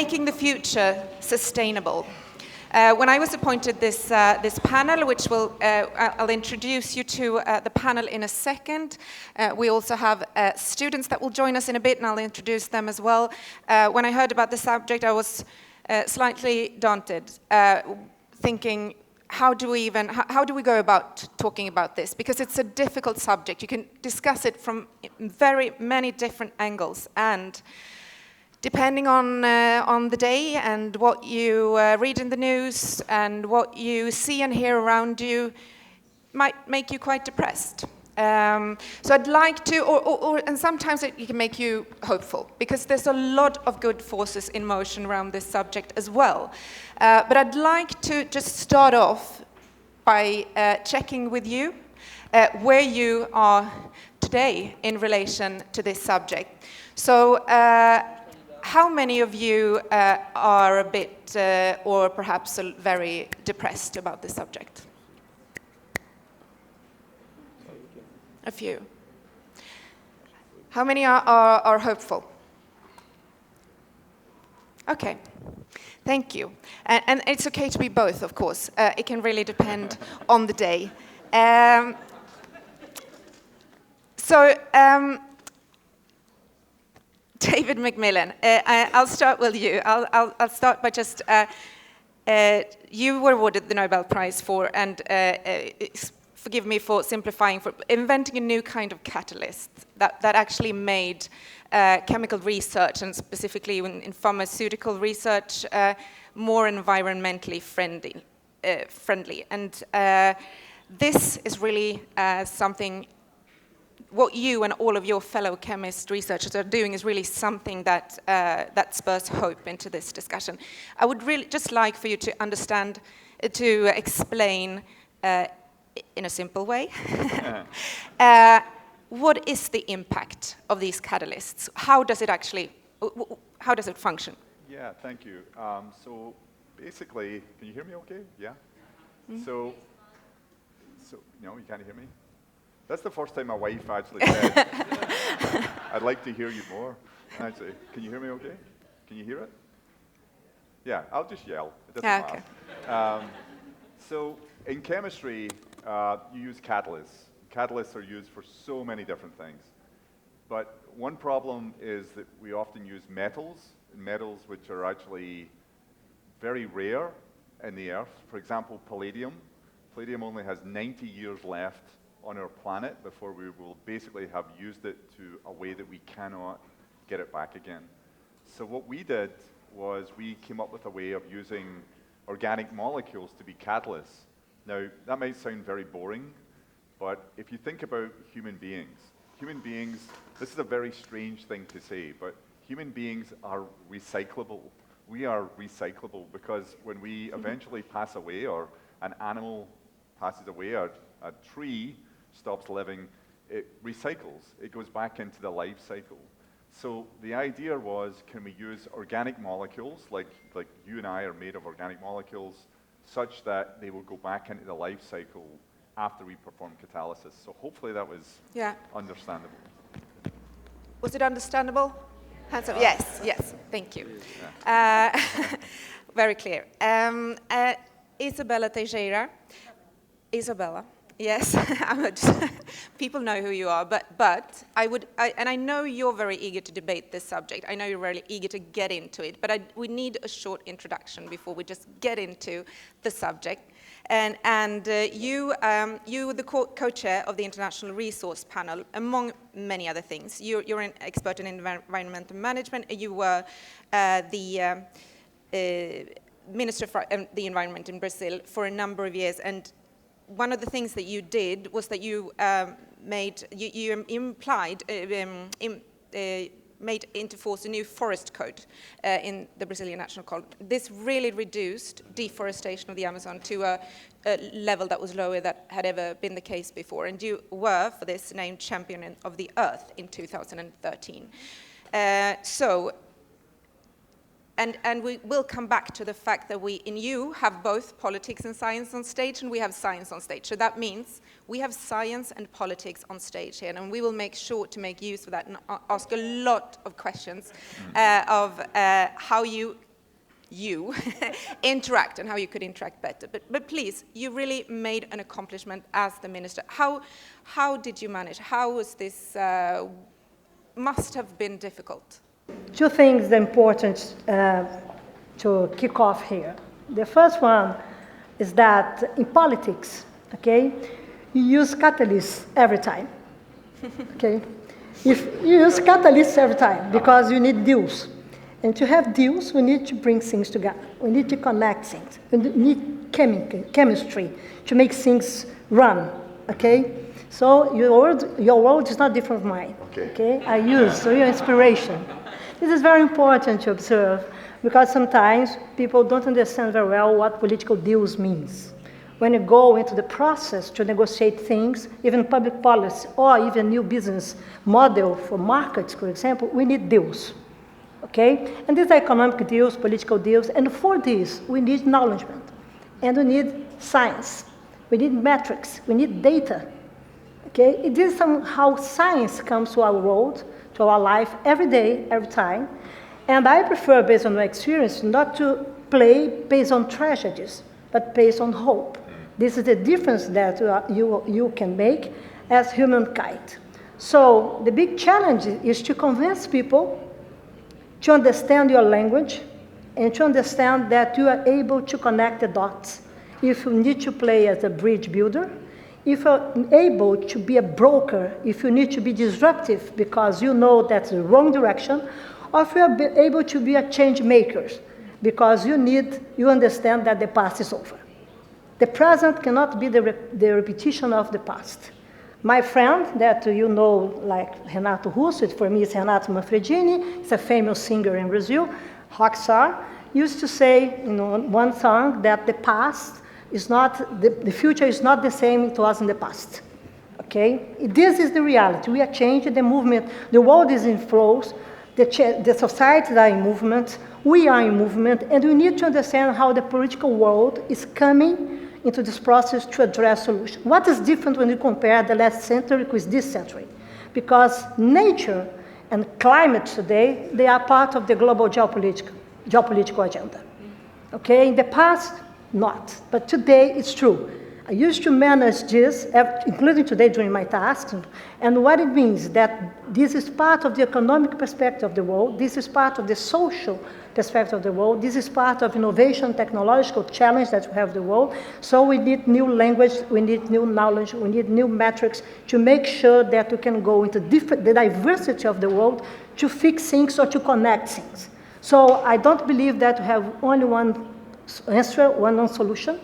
Making the Future Sustainable. When I was appointed this panel, which I'll introduce you to the panel in a second. We also have students that will join us in a bit, and I'll introduce them as well. When I heard about the subject, I was slightly daunted, thinking, how do we go about talking about this? Because it's a difficult subject. You can discuss it from very many different angles, and depending on the day and what you read in the news and what you see and hear around you, might make you quite depressed. So I'd like to, and sometimes it can make you hopeful, because there's a lot of good forces in motion around this subject as well. But I'd like to just start off by checking with you where you are today in relation to this subject. So how many of you are a bit, or perhaps very depressed about this subject? A few. How many are hopeful? Okay, thank you. And it's okay to be both, of course. It can really depend on the day. David MacMillan, I'll start with you. I'll start by just, you were awarded the Nobel Prize for, and forgive me for simplifying, for inventing a new kind of catalyst that actually made chemical research, and specifically in pharmaceutical research, more environmentally friendly. And this is really something, what you and all of your fellow chemist researchers are doing is really something that, that spurs hope into this discussion. I would really just like for you to understand, to explain in a simple way, what is the impact of these catalysts? How does it actually, how does it function? Yeah, thank you. So basically, can you hear me okay? Yeah? Mm-hmm. So, no, you can't hear me? That's the first time my wife actually said, I'd like to hear you more. And I'd say, can you hear me okay? Can you hear it? Yeah, I'll just yell. It doesn't matter. So in chemistry, you use catalysts. Catalysts are used for so many different things. But one problem is that we often use metals which are actually very rare in the Earth. For example, palladium. Palladium only has 90 years left on our planet before we will basically have used it to a way that we cannot get it back again. So what we did was we came up with a way of using organic molecules to be catalysts. Now, that might sound very boring, but if you think about human beings, this is a very strange thing to say, but human beings are recyclable. We are recyclable because when we eventually pass away, or an animal passes away, or a tree stops living, it recycles. It goes back into the life cycle. So the idea was, can we use organic molecules, like you and I are made of organic molecules, such that they will go back into the life cycle after we perform catalysis. So hopefully that was understandable. Was it understandable? Hands up. Yes, thank you. Yeah. Very clear. Izabella Teixeira. Izabella. Yes, people know who you are, but and I know you're very eager to debate this subject. I know you're really eager to get into it, but we need a short introduction before we just get into the subject. And you were the co-chair of the International Resource Panel, among many other things. You're an expert in environmental management. You were the Minister for the Environment in Brazil for a number of years, and one of the things that you did was that you made into force a new forest code in the Brazilian National Code. This really reduced deforestation of the Amazon to a level that was lower than had ever been the case before. And you were, for this, named Champion of the Earth in 2013. So and we will come back to the fact that we, in you, have both politics and science on stage, and we have science on stage. So that means we have science and politics on stage here, and we will make sure to make use of that and ask a lot of questions of how you interact and how you could interact better. But please, you really made an accomplishment as the minister. How did you manage? How was this? Must have been difficult. Two things important to kick off here. The first one is that in politics, okay, you use catalysts every time, okay? If you use catalysts every time because you need deals. And to have deals, we need to bring things together. We need to connect things. We need chemistry to make things run, okay? So your world is not different from mine, okay? I use your inspiration. This is very important to observe because sometimes people don't understand very well what political deals means. When you go into the process to negotiate things, even public policy or even new business model for markets, for example, we need deals. Okay? And these are economic deals, political deals, and for this, we need acknowledgement, and we need science, we need metrics, we need data. Okay? It is somehow science comes to our world, to our life, every day, every time, and I prefer, based on my experience, not to play based on tragedies, but based on hope. This is the difference that you can make as humankind. So the big challenge is to convince people to understand your language and to understand that you are able to connect the dots. If you need to play as a bridge builder, if you're able to be a broker, if you need to be disruptive because you know that's the wrong direction, or if you are able to be a change maker because you understand that the past is over. The present cannot be the repetition of the past. My friend that you know, like Renato Russo, for me it's Renato Manfredini, he's a famous singer in Brazil, rock star, used to say in one song that the past is not, the future is not the same it was in the past. Okay? This is the reality. We are changing the movement. The world is in flows. The societies are in movement. We are in movement. And we need to understand how the political world is coming into this process to address solutions. What is different when you compare the last century with this century? Because nature and climate today, they are part of the global geopolitical agenda. Okay, in the past, not. But today, it's true. I used to manage this, including today during my tasks, and what it means that this is part of the economic perspective of the world, this is part of the social perspective of the world, this is part of innovation, technological challenge that we have the world, so we need new language, we need new knowledge, we need new metrics to make sure that we can go into the diversity of the world to fix things or to connect things. So I don't believe that we have only one answer, one solution.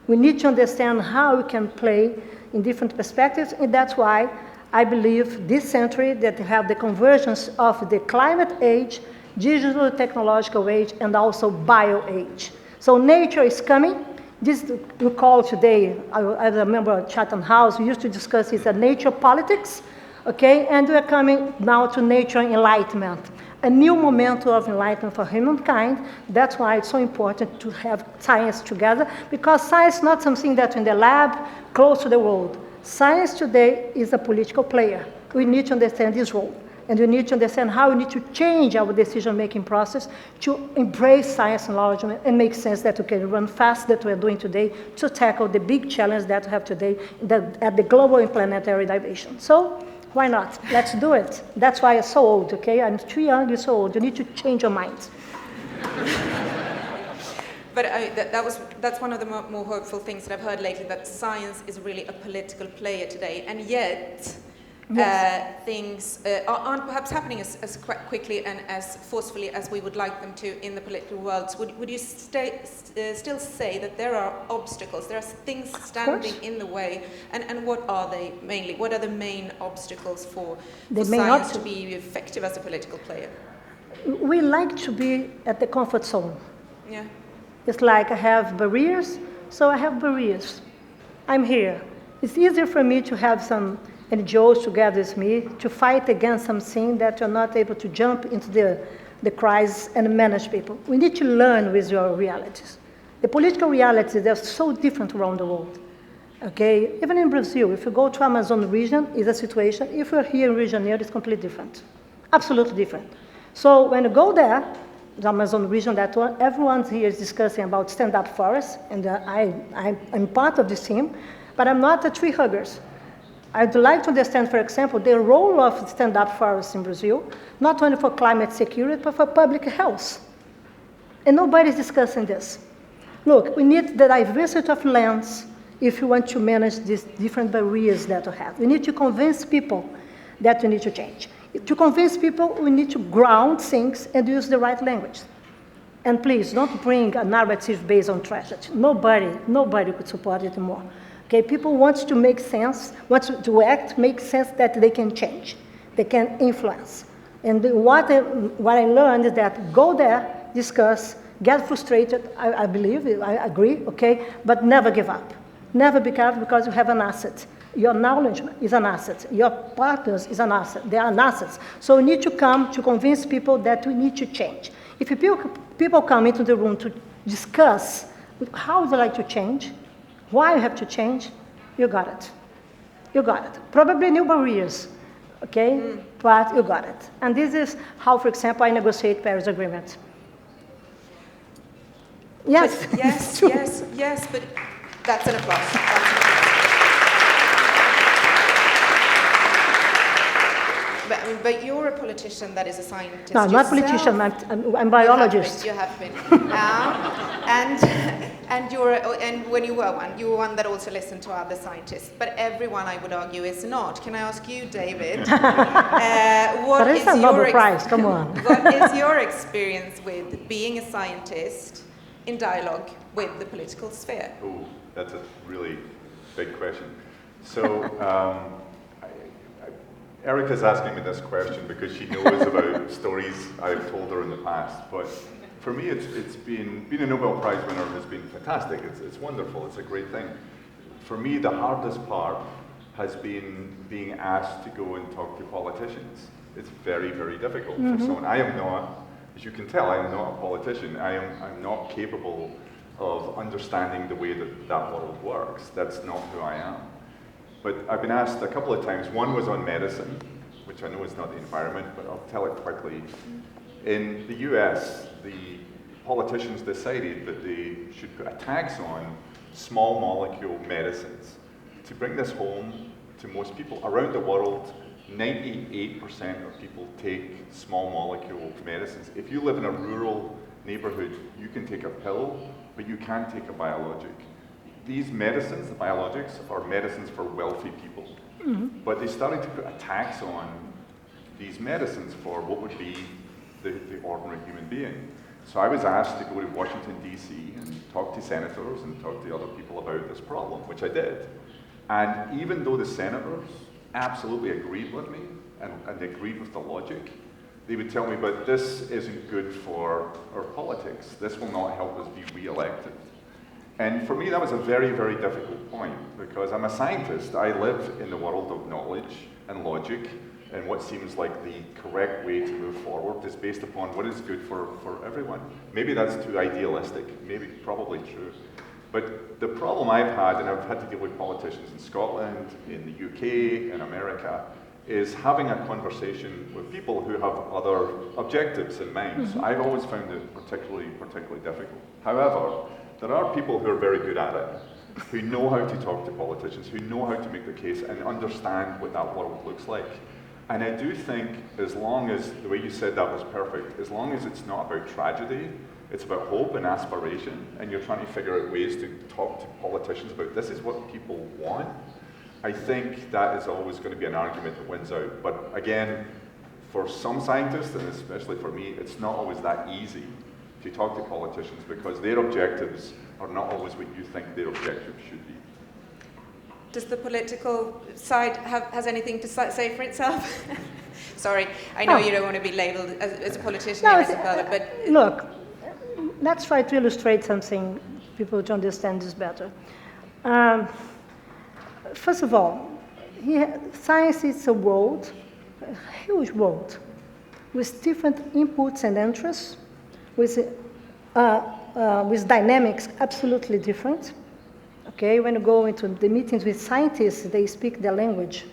We need to understand how we can play in different perspectives, and that's why I believe this century that we have the convergence of the climate age, digital technological age, and also bio age. So nature is coming. This we call today, I remember at Chatham House, we used to discuss is a nature politics, okay? And we're coming now to nature enlightenment. A new momentum of enlightenment for humankind. That's why it's so important to have science together, because science is not something that's in the lab, close to the world. Science today is a political player. We need to understand this role, and we need to understand how we need to change our decision-making process to embrace science and knowledge and make sense that we can run fast that we're doing today to tackle the big challenge that we have today at the global and planetary dimension. So, why not? Let's do it. That's why I'm so old, okay? I'm too young, you're so old. You need to change your minds. But that's one of the more hopeful things that I've heard lately, that science is really a political player today, and yet things aren't perhaps happening as quickly and as forcefully as we would like them to in the political world. So would you still say that there are obstacles, there are things standing in the way, and what are they mainly? What are the main obstacles for science to be effective as a political player? We like to be at the comfort zone. Yeah. It's like I have barriers, so I have barriers. I'm here. It's easier for me to have some NGOs together with me to fight against something that you're not able to jump into the the crisis and manage people. We need to learn with your realities. The political realities, they're so different around the world. Okay, even in Brazil, if you go to Amazon region, is a situation. If you're here in Rio de Janeiro, it's completely different, absolutely different. So when you go there, the Amazon region, that one, everyone here is discussing about stand-up forests, and I'm part of this team, but I'm not a tree huggers. I'd like to understand, for example, the role of stand-up forests in Brazil, not only for climate security, but for public health. And nobody's discussing this. Look, we need the diversity of lands if you want to manage these different barriers that we have. We need to convince people that we need to change. To convince people, we need to ground things and use the right language. And please, don't bring a narrative based on tragedy. Nobody could support it more. Okay, people want to make sense, want to act, make sense that they can change, they can influence. And what I learned is that go there, discuss, get frustrated, I believe, I agree, okay, but never give up. Never give up because you have an asset. Your knowledge is an asset. Your partners is an asset. They are an asset. So we need to come to convince people that we need to change. If people come into the room to discuss how would you like to change, why you have to change, you got it. You got it. Probably new barriers, okay? But you got it. And this is how, for example, I negotiate Paris Agreement. Yes. But yes, but that's an applause. But you're a politician that is a scientist. No, I'm not a politician, I'm a biologist. You have been. And when you were one that also listened to other scientists. But everyone, I would argue, is not. Can I ask you, David? What is a Nobel Prize, come on. What is your experience with being a scientist in dialogue with the political sphere? Oh, that's a really big question. So, Erika's asking me this question because she knows about stories I've told her in the past. But for me, it's been being a Nobel Prize winner has been fantastic. It's wonderful. It's a great thing. For me, the hardest part has been being asked to go and talk to politicians. It's very, very difficult for someone. I am not, as you can tell, I am not a politician. I'm not capable of understanding the way that world works. That's not who I am. But I've been asked a couple of times. One was on medicine, which I know is not the environment, but I'll tell it quickly. In the US, the politicians decided that they should put a tax on small molecule medicines. To bring this home to most people around the world, 98% of people take small molecule medicines. If you live in a rural neighborhood, you can take a pill, but you can't take a biologic. These medicines, the biologics, are medicines for wealthy people. But they started to put a tax on these medicines for what would be the ordinary human being. So I was asked to go to Washington, D.C. and talk to senators and talk to other people about this problem, which I did. And even though the senators absolutely agreed with me and agreed with the logic, they would tell me, but this isn't good for our politics. This will not help us be re-elected. And for me, that was a very, very difficult point, because I'm a scientist. I live in the world of knowledge and logic, and what seems like the correct way to move forward is based upon what is good for everyone. Maybe that's too idealistic, maybe probably true. But the problem I've had, and I've had to deal with politicians in Scotland, in the UK, in America, is having a conversation with people who have other objectives in mind. So I've always found it particularly difficult. However, there are people who are very good at it, who know how to talk to politicians, who know how to make the case and understand what that world looks like. And I do think, as long as, the way you said that was perfect, as long as it's not about tragedy, it's about hope and aspiration, and you're trying to figure out ways to talk to politicians about this is what people want, I think that is always going to be an argument that wins out. But again, for some scientists, and especially for me, it's not always that easy to talk to politicians, because their objectives are not always what you think their objectives should be. Does the political side has anything to say for itself? Sorry, I know you don't want to be labelled as a politician, Izabella, but... Look, let's try to illustrate something, people to understand this better. First of all, science is a world, a huge world. with different inputs and interests, with dynamics absolutely different. Okay, when you go into the meetings with scientists, they speak their language.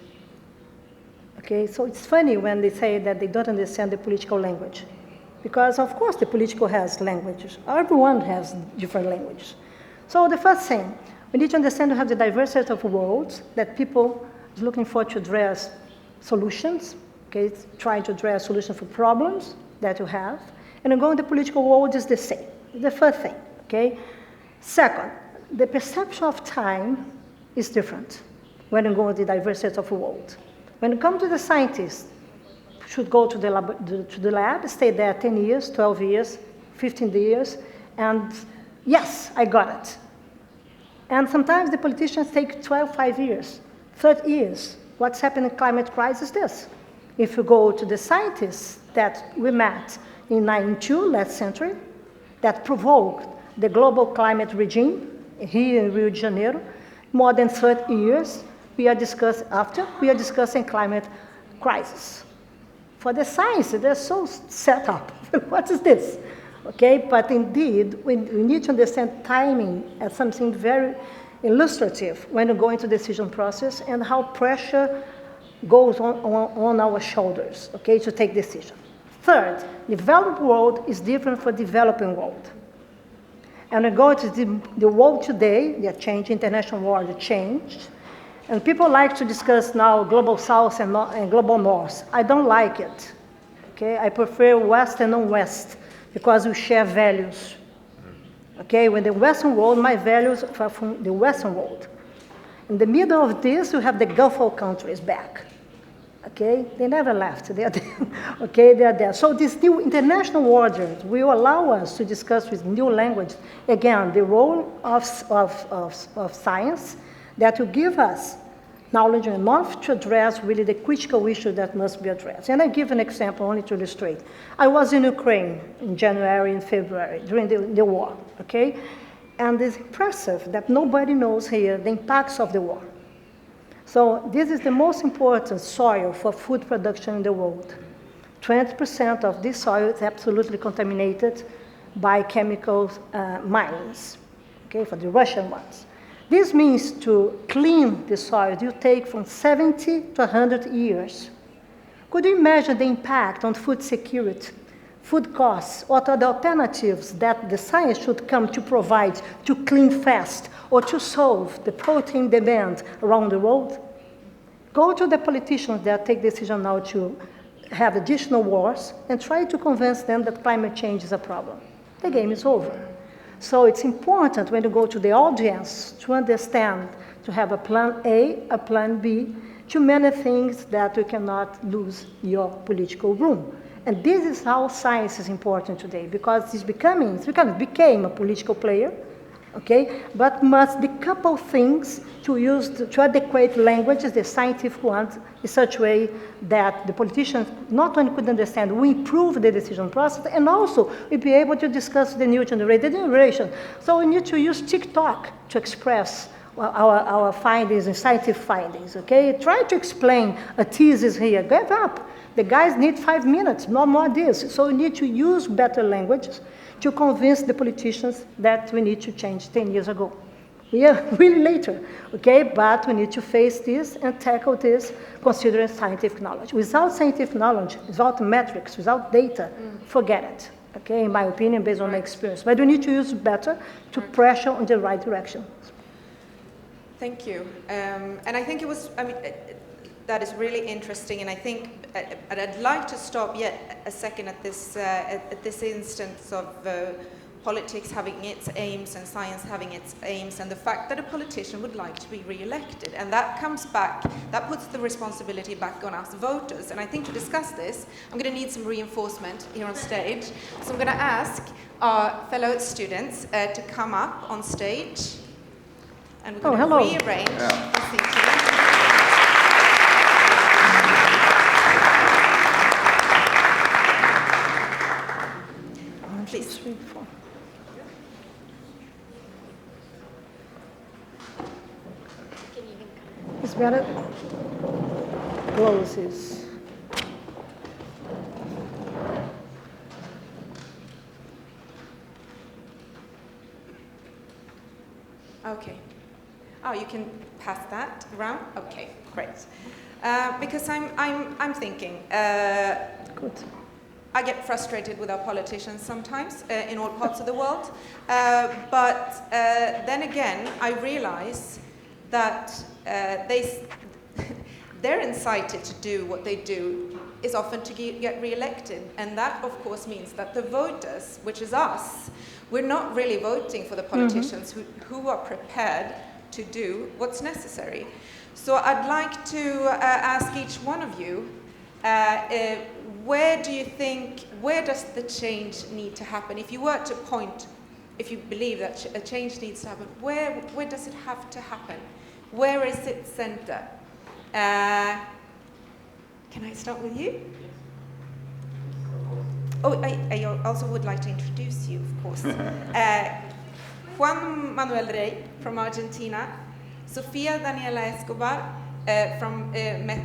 Okay, so it's funny when they say that they don't understand the political language. Because of course the political has languages. Everyone has different languages. So the first thing, we need to understand we have the diversity of worlds that people are looking for to address solutions, okay, trying to address solutions for problems that you have. And going the political world is the same, the first thing, okay? Second, the perception of time is different when you go with the diversity of the world. When you come to the scientists, should go to the lab, stay there 10 years, 12 years, 15 years, and yes, I got it. And sometimes the politicians take 5 years, 30 years. What's happening in climate crisis is this. If you go to the scientists that we met in 92, last century, that provoked the global climate regime here in Rio de Janeiro, more than 30 years, we are discussing climate crisis. For the science, they're so set up. What is this? Okay, but indeed, we need to understand timing as something very illustrative when you go into the decision process and how pressure goes on our shoulders, okay, to take decisions. Third, developed world is different from developing world. And we go to the world today, they are changing, international world changed. And people like to discuss now global south and global north. I don't like it. Okay, I prefer west and non-west because we share values. Okay, when the Western world, my values are from the Western world. In the middle of this, you have the Gulf countries back. Okay, they never left. They are there. Okay, they are there. So this new international order will allow us to discuss with new language again the role of science that will give us knowledge enough to address really the critical issue that must be addressed. And I give an example only to illustrate. I was in Ukraine in January and February during the war, okay? And it's impressive that nobody knows here the impacts of the war. So this is the most important soil for food production in the world. 20% of this soil is absolutely contaminated by chemical mines, okay, for the Russian ones. This means to clean the soil, you take from 70 to 100 years. Could you imagine the impact on food security, food costs? What are the alternatives that the science should come to provide to clean fast or to solve the protein demand around the world? Go to the politicians that take decisions now to have additional wars and try to convince them that climate change is a problem. The game is over. So it's important when you go to the audience to understand, to have a plan A, a plan B, to many things that you cannot lose your political room. And this is how science is important today, because it became a political player, okay, but must decouple things to use to adequate languages, the scientific ones, in such a way that the politicians not only could understand, we improve the decision process, and also we'll be able to discuss the new generation. So we need to use TikTok to express our findings and scientific findings, okay? Try to explain a thesis here, give up. The guys need 5 minutes, no more this. So we need to use better languages to convince the politicians that we need to change 10 years ago. We are really later, okay? But we need to face this and tackle this considering scientific knowledge. Without scientific knowledge, without metrics, without data, forget it, okay? In my opinion, based on my experience. But we need to use better to pressure in the right direction. Thank you. And I think it was, that is really interesting, and I think I'd like to stop yet a second at this instance of politics having its aims and science having its aims, and the fact that a politician would like to be re-elected. And that comes back, that puts the responsibility back on us voters. And I think to discuss this, I'm going to need some reinforcement here on stage. So I'm going to ask our fellow students to come up on stage. And we're going to rearrange the seating. Please. 3, 4. It's better. Closes. Okay. Oh, you can pass that around? Okay, great. Because I'm thinking, Good. I get frustrated with our politicians sometimes in all parts of the world, but then again, I realize that they're incited to do what they do is often to get re-elected, and that of course means that the voters, which is us, we're not really voting for the politicians who are prepared to do what's necessary. So I'd like to ask each one of you, where do you think, where does the change need to happen? If you were to point, if you believe that a change needs to happen, where does it have to happen? Where is its center? Can I start with you? Oh, I also would like to introduce you, of course. Juan Manuel Rey from Argentina, Sofía Escobar from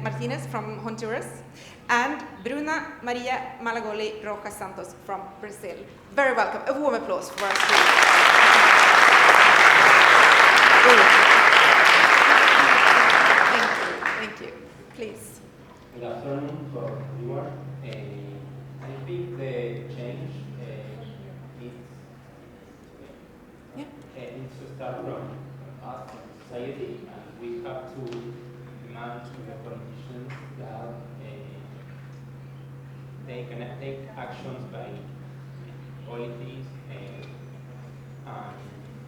Martinez from Honduras, and Bruna Maria Malagoli Rojas Santos from Brazil. Very welcome. A warm applause for our speakers. Thank you. Please. Good afternoon for everyone. I think the change needs to start from us as society, and we have to demand to the politicians that they can take actions by policies and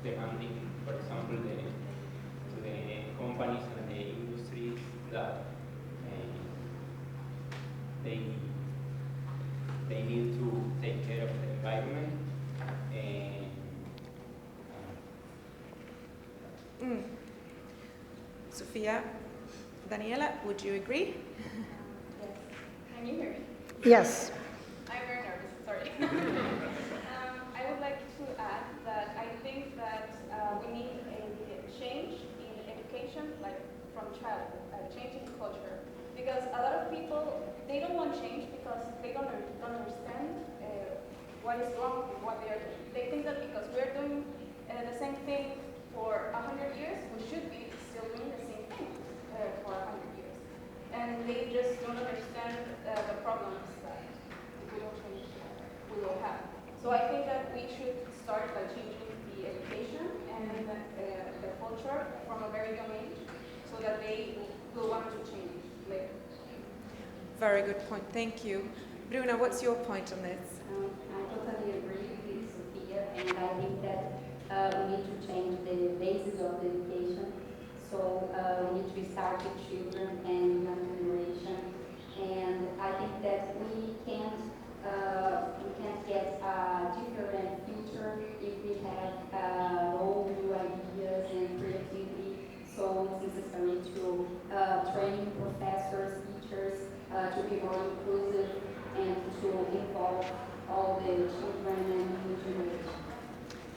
demanding, for example, to the companies and the industries that they need to take care of the environment. Sofía, Daniela, would you agree? Yes. Can you hear me? Yes. I'm very nervous, sorry. I would like to add that I think that we need a change in education, like from childhood, a change in culture. Because a lot of people, they don't want change because they don't understand what is wrong with what they are doing. They think that because we're doing the same thing for 100 years, we should be still doing the same thing for 100 years. And they just don't understand the problems that if we don't change, we will have. So I think that we should start by changing the education and the culture from a very young age so that they will want to change later. Very good point, thank you. Bruna, what's your point on this? I totally agree with Sofía, and I think that we need to change the basis of the education. So we need to start with children and young generation. And I think that we can't get a different future if we have no new ideas and creativity. So it's necessary to train professors, teachers, to be more inclusive and to involve all the children and new generation.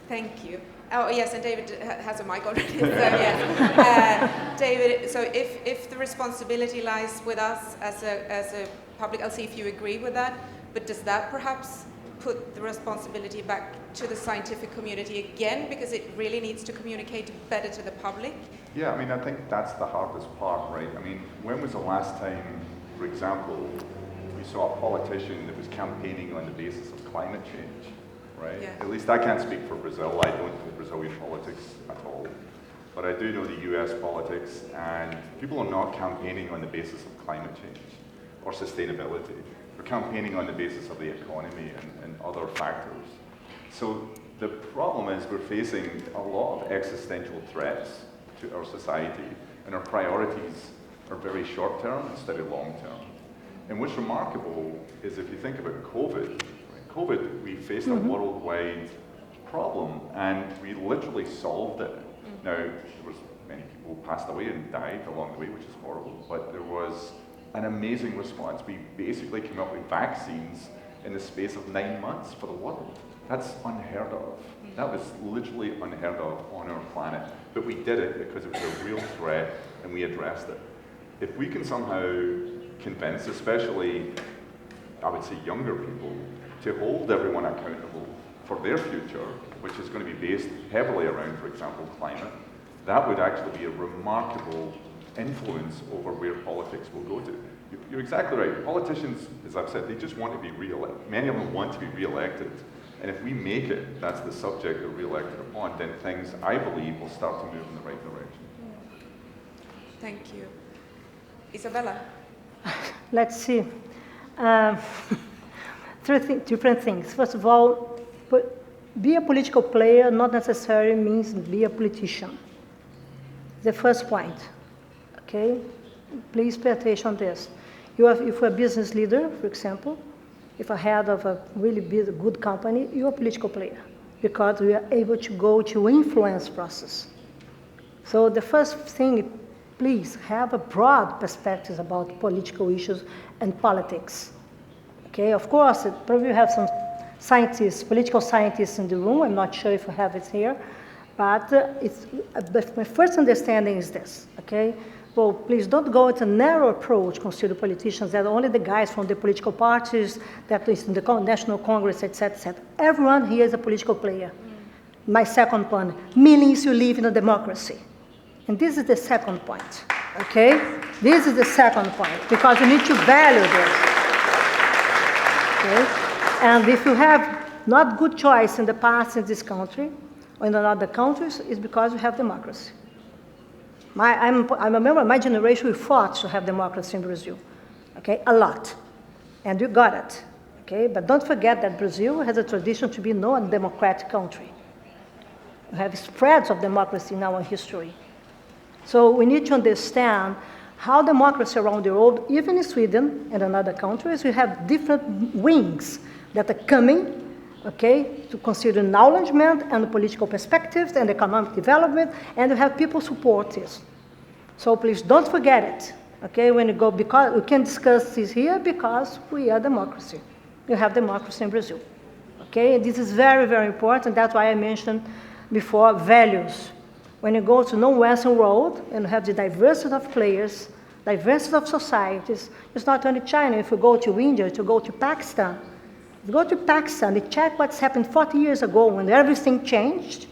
Thank you. Oh yes, and David has a mic already. So yeah, David. So if the responsibility lies with us as a public, I'll see if you agree with that. But does that perhaps put the responsibility back to the scientific community again, because it really needs to communicate better to the public? Yeah, I mean, I think that's the hardest part, right? I mean, when was the last time, for example, we saw a politician that was campaigning on the basis of climate change, right? Yeah. At least I can't speak for Brazil. I don't know Brazilian politics at all. But I do know the US politics, and people are not campaigning on the basis of climate change or sustainability. They're campaigning on the basis of the economy and other factors. So the problem is we're facing a lot of existential threats to our society, and our priorities are very short-term instead of long-term. And what's remarkable is if you think about COVID, we faced a worldwide problem, and we literally solved it. Now, there was many people who passed away and died along the way, which is horrible, but there was an amazing response. We basically came up with vaccines in the space of 9 months for the world. That's unheard of. That was literally unheard of on our planet. But we did it because it was a real threat, and we addressed it. If we can somehow convince, especially, I would say, younger people, to hold everyone accountable for their future, which is going to be based heavily around, for example, climate, that would actually be a remarkable influence over where politics will go to. You're exactly right. Politicians, as I've said, they just want to be re-elected. Many of them want to be re-elected. And if we make it, that's the subject they're re-elected upon, then things, I believe, will start to move in the right direction. Thank you. Isabella? Let's see. Different things. First of all, be a political player not necessarily means be a politician. The first point, okay? Please pay attention on this. If you're a business leader, for example, if a head of a really big, good company, you're a political player because we are able to go to influence process. So the first thing, please have a broad perspective about political issues and politics. Okay, of course, probably you have some scientists, political scientists in the room. I'm not sure if you have it here, but my first understanding is this, okay? Well, please don't go with a narrow approach, consider politicians that only the guys from the political parties, that is in the National Congress, etc., etc. Everyone here is a political player. My second point, means you live in a democracy. And this is the second point, okay? This is the second point, because you need to value this, okay? And if you have not good choice in the past in this country, or in other countries, it's because you have democracy. I'm a member of my generation, we fought to have democracy in Brazil, okay, a lot, and we got it, okay, but don't forget that Brazil has a tradition to be not a democratic country. We have spreads of democracy in our history. So we need to understand how democracy around the world, even in Sweden and in other countries, we have different wings that are coming, okay, to consider acknowledgement and political perspectives and economic development, and you have people support this. So please don't forget it, okay, when you go, because we can discuss this here because we are democracy. You have democracy in Brazil, okay, and this is very, very important. That's why I mentioned before values. When you go to non-Western world and have the diversity of players, diversity of societies, it's not only China. If you go to India, to go to Pakistan, if you go to Pakistan, you check what's happened 40 years ago when everything changed,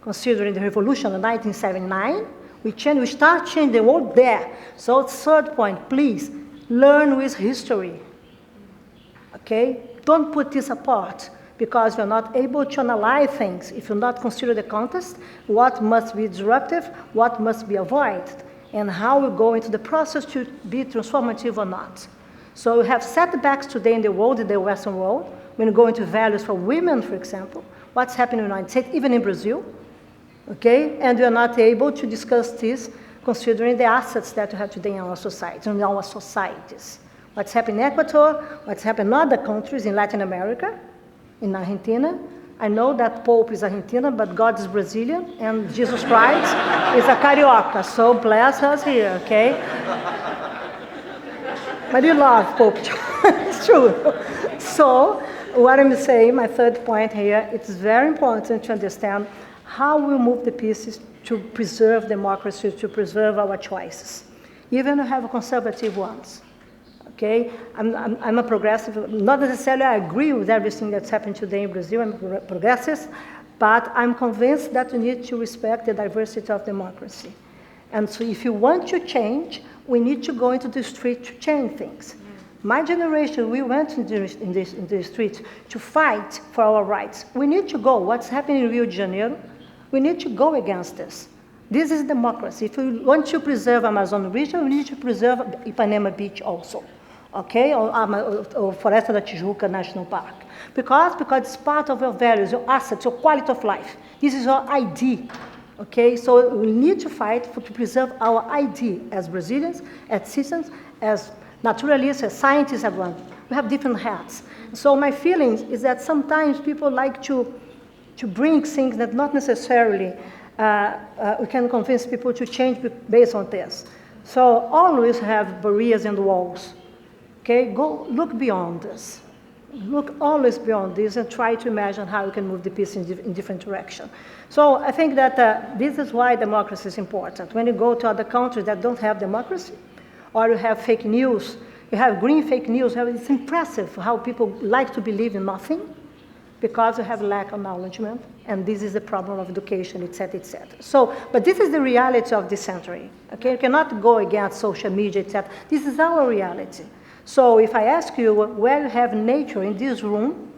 considering the revolution of 1979, we start changing the world there. So third point, please, learn with history, okay? Don't put this apart because you're not able to analyze things if you not consider the context, what must be disruptive, what must be avoided, and how we go into the process to be transformative or not. So we have setbacks today in the world, in the Western world, when you go into values for women, for example, what's happening in the United States, even in Brazil, okay? And we are not able to discuss this considering the assets that we have today in our society, in our societies. What's happening in Ecuador, what's happening in other countries in Latin America, in Argentina. I know that Pope is Argentinian, but God is Brazilian, and Jesus Christ is a Carioca, so bless us here, okay? But you love Pope John, it's true. So, what I'm saying, my third point here, it's very important to understand how we move the pieces to preserve democracy, to preserve our choices, even if we have conservative ones. Okay, I'm a progressive, not necessarily I agree with everything that's happened today in Brazil, I'm a progressive, but I'm convinced that we need to respect the diversity of democracy. And so if you want to change, we need to go into the street to change things. My generation, we went in the street to fight for our rights. We need to go. What's happening in Rio de Janeiro? We need to go against this. This is democracy. If we want to preserve Amazon region, we need to preserve Ipanema Beach also, okay, or Floresta da Tijuca National Park. Because it's part of your values, your assets, your quality of life. This is your ID, okay? So we need to fight to preserve our ID as Brazilians, as citizens, as naturalists, as scientists, everyone. We have different hats. So my feeling is that sometimes people like to bring things that not necessarily we can convince people to change based on this. So always have barriers and walls. Okay, go look beyond this. Look always beyond this and try to imagine how you can move the piece in different direction. So I think that this is why democracy is important. When you go to other countries that don't have democracy, or you have fake news, you have green fake news, it's impressive how people like to believe in nothing, because we have lack of acknowledgement, and this is the problem of education, et cetera, et cetera. So, but this is the reality of this century, okay? You cannot go against social media, et cetera. This is our reality. So if I ask you where you have nature in this room,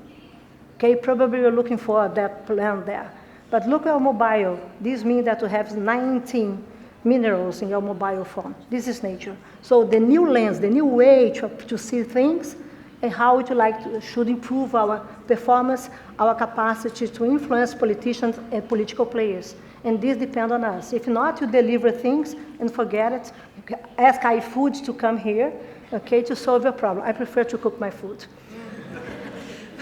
okay, probably you're looking for that plant there. But look at your mobile. This means that you have 19 minerals in your mobile phone. This is nature. So the new lens, the new way to see things, and how would you like to, should improve our performance, our capacity to influence politicians and political players. And this depends on us. If not, you deliver things and forget it. Ask iFood to come here, okay, to solve your problem. I prefer to cook my food.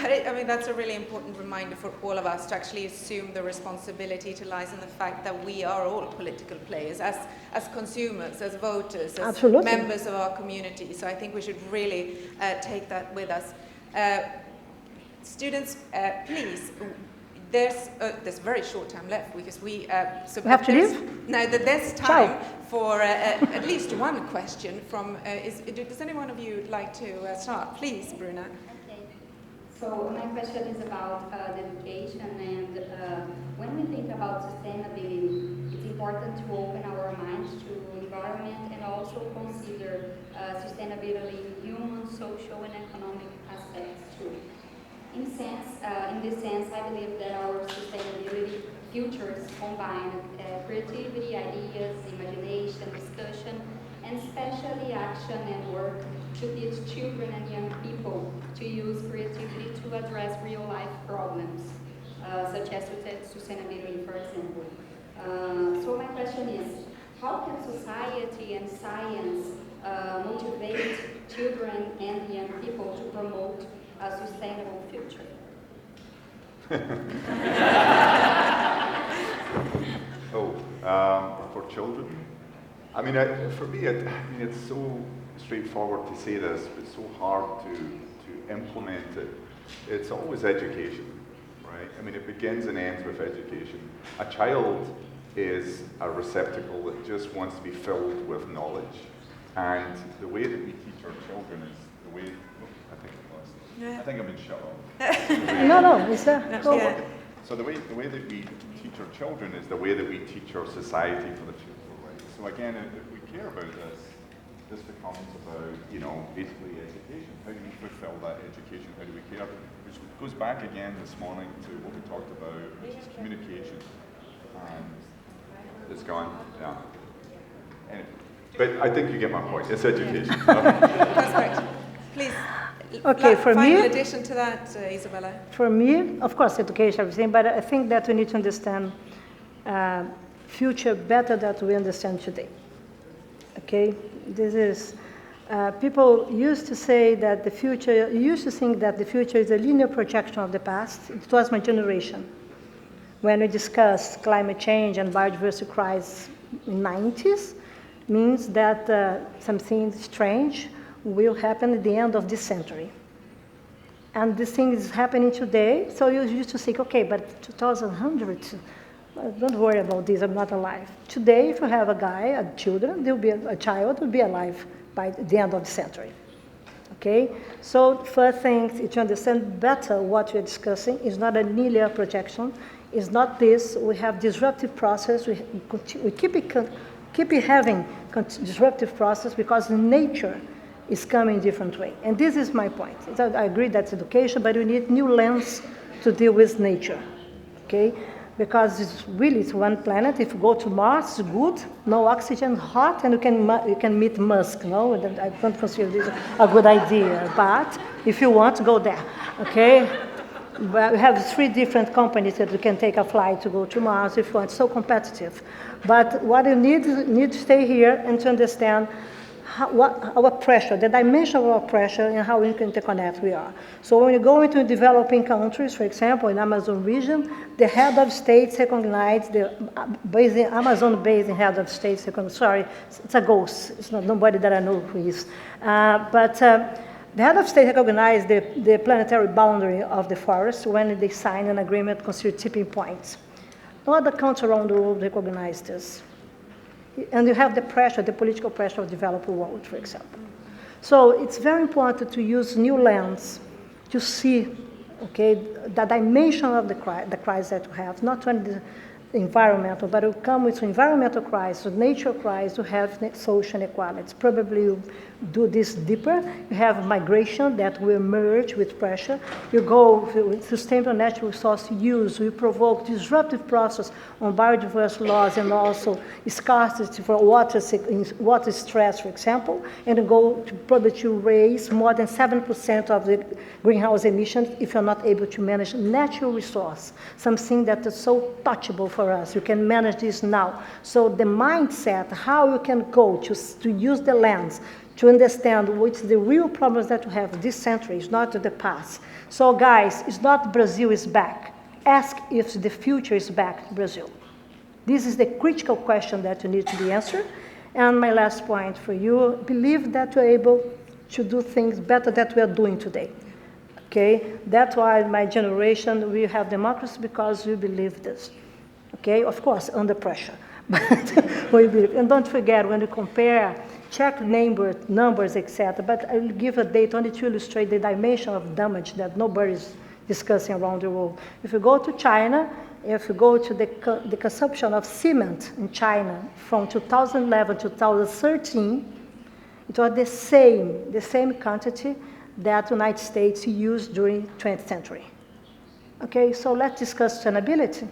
But I mean, that's a really important reminder for all of us to actually assume the responsibility to lies in the fact that we are all political players, as consumers, as voters, as Absolutely. members of our community. So I think we should really take that with us. Students, please, there's very short time left because we have to leave? No, there's time for at least one question from, does any one of you like to start? Please, Bruna. So my question is about the education, and when we think about sustainability, it's important to open our minds to environment and also consider sustainability in human, social, and economic aspects too. In this sense, I believe that our sustainability futures combine creativity, ideas, imagination, discussion, and especially action and work to teach children and young people to use creativity to address real-life problems, such as sustainability, for example. So my question is, how can society and science motivate children and young people to promote a sustainable future? For children? I mean, for me, it's so straightforward to say this, but so hard to implement it. It's always education, right? I mean, it begins and ends with education. A child is a receptacle that just wants to be filled with knowledge. And the way that we teach our children is the way, I think I've been shut off. No, it's there. So the way that we teach our children is the way that we teach our society for the future, right? So again, if we care about this becomes about, basically education. How do we fulfill that education? How do we care? Which goes back again this morning to what we talked about, which is communication. And it's gone, yeah. Anyway, but I think you get my point. It's education. That's great. Please. Okay, for me, final addition to that, Izabella. For me, of course, education, everything, but I think that we need to understand future better than we understand today. Okay, this is, people used to say that the future, used to think that the future is a linear projection of the past. It was my generation. When we discussed climate change and biodiversity crisis in the 90s, means that something strange will happen at the end of this century. And this thing is happening today, so you used to think, okay, but 2100, don't worry about this, I'm not alive. Today, if you have a child will be alive by the end of the century. Okay? So first thing is to understand better what we're discussing. It's not a linear projection. It's not this. We have disruptive process. We keep having disruptive process because nature is coming different way. And this is my point. I agree that's education, but we need new lens to deal with nature, okay? Because it's one planet. If you go to Mars, it's good, no oxygen, hot, and you can meet Musk, no? I don't consider this a good idea, but if you want to go there, okay? But we have 3 different companies that you can take a flight to go to Mars if you want, so competitive. But what you need to stay here and to understand what our pressure, the dimension of our pressure, and how interconnected we are. So when you go into developing countries, for example, in Amazon region, the head of states recognize the Amazon basin head of states. Sorry, it's a ghost. It's not nobody that I know who is. The head of state recognized the planetary boundary of the forest when they signed an agreement considered tipping points. No other country around the world recognized this. And you have the pressure, the political pressure of the developed world, for example. So it's very important to use new lens to see okay? The dimension of the crisis that we have, not only the environmental, but it will come with environmental crisis, nature crisis, to have social inequalities. Probably you do this deeper. You have migration that will merge with pressure. You go with sustainable natural resource use. We provoke disruptive process on biodiverse laws and also scarcity for water stress, for example, and go to probably to raise more than 7% of the greenhouse emissions if you're not able to manage natural resource, something that is so touchable for us. You can manage this now. So the mindset, how you can go to use the lens to understand what's the real problems that we have this century, is not the past. So guys, it's not Brazil is back. Ask if the future is back to Brazil. This is the critical question that you need to be answered. And my last point for you, believe that you're able to do things better than we are doing today. Okay, that's why my generation, we have democracy because we believe this. Okay, of course, under pressure. But we believe. And don't forget, when you compare, check numbers, etc. But I'll give a date only to illustrate the dimension of damage that nobody's discussing around the world. If you go to China, if you go to the consumption of cement in China from 2011 to 2013, it was the same quantity that the United States used during 20th century. Okay, so let's discuss sustainability.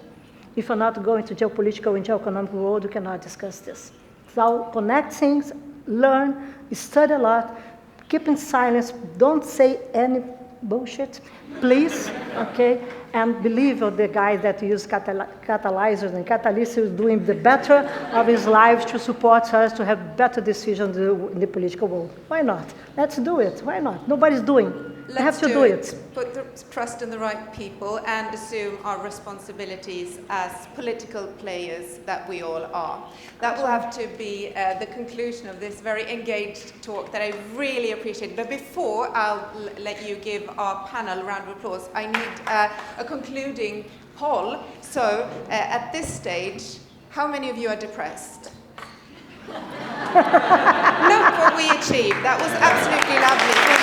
If you're not going to geopolitical and geoeconomic world, you cannot discuss this. So connect things, learn, study a lot, keep in silence, don't say any bullshit, please, okay? And believe of the guy that use catalyzers and catalysts is doing the better of his life to support us to have better decisions in the political world. Why not? Let's do it. Why not? Nobody's doing. We have to do it. Put the trust in the right people and assume our responsibilities as political players that we all are. That will have to be the conclusion of this very engaged talk that I really appreciate. But before I'll let you give our panel a round of applause, I need a concluding poll. So at this stage, how many of you are depressed? Look what we achieved. That was absolutely lovely.